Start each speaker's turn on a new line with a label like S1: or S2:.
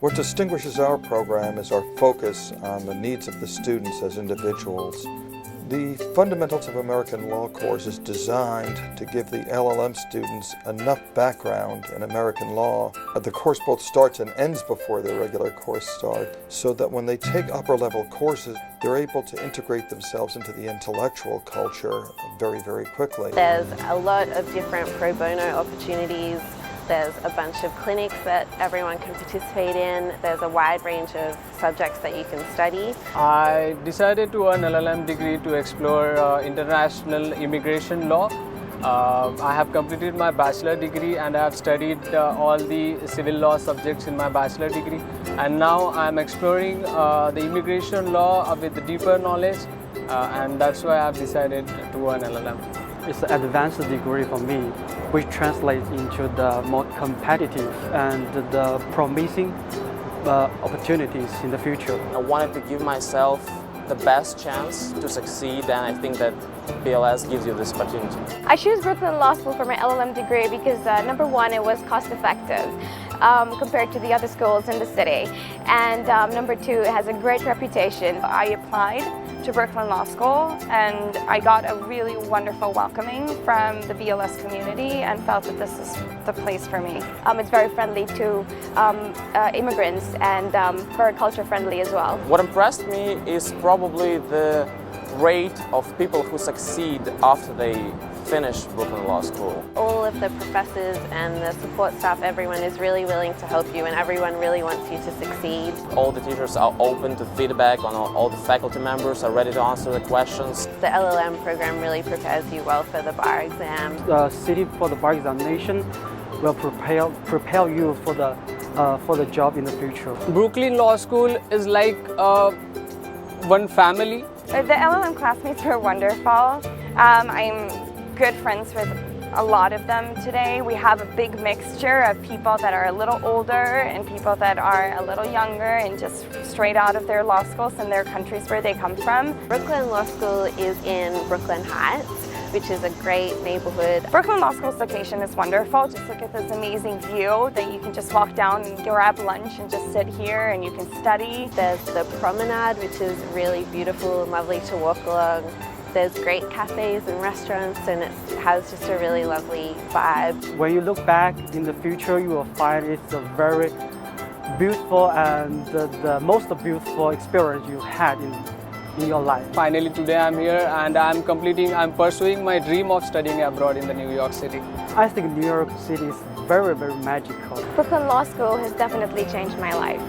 S1: What distinguishes our program is our focus on the needs of the students as individuals. The Fundamentals of American Law course is designed to give the LL.M students enough background in American law. The course both starts and ends before their regular course start, so that when they take upper-level courses, they're able to integrate themselves into the intellectual culture very, very quickly.
S2: There's a lot of different pro bono opportunities. There's a bunch of clinics that everyone can participate in. There's a wide range of subjects that you can study.
S3: I decided to earn LL.M degree to explore international immigration law. I have completed my bachelor degree and I have studied all the civil law subjects in my bachelor degree. And now I'm exploring the immigration law with deeper knowledge, and that's why I've decided to earn LL.M.
S4: It's an advanced degree for me, which translates into the more competitive and the promising opportunities in the future.
S5: I wanted to give myself the best chance to succeed, and I think that BLS gives you this opportunity.
S6: I choose Brooklyn Law School for my LL.M degree because number one, it was cost effective compared to the other schools in the city, and number two, it has a great reputation. I applied to Brooklyn Law School and I got a really wonderful welcoming from the BLS community and felt that this is the place for me. It's very friendly to immigrants and very culture friendly as well.
S5: What impressed me is probably the rate of people who succeed after they finish Brooklyn Law School.
S2: All of the professors and the support staff, everyone is really willing to help you and everyone really wants you to succeed.
S5: All the teachers are open to feedback, and all the faculty members are ready to answer the questions.
S2: The LL.M program really prepares you well for the bar exam.
S4: The city for the bar examination will prepare you for the job in the future.
S3: Brooklyn Law School is like one family.
S6: The LL.M classmates were wonderful. I'm good friends with a lot of them today. We have a big mixture of people that are a little older and people that are a little younger and just straight out of their law schools and their countries where they come from.
S2: Brooklyn Law School is in Brooklyn Heights, which is a great neighborhood.
S6: Brooklyn Law School's location is wonderful. Just look at this amazing view that you can just walk down and grab lunch and just sit here and you can study.
S2: There's the promenade, which is really beautiful and lovely to walk along. There's great cafes and restaurants, and it has just a really lovely vibe.
S4: When you look back in the future, you will find it's a very beautiful and the most beautiful experience you had in your life.
S3: Finally today I'm here and I'm pursuing my dream of studying abroad in the New York City.
S4: I think New York City is very, very magical.
S6: Brooklyn Law School has definitely changed my life.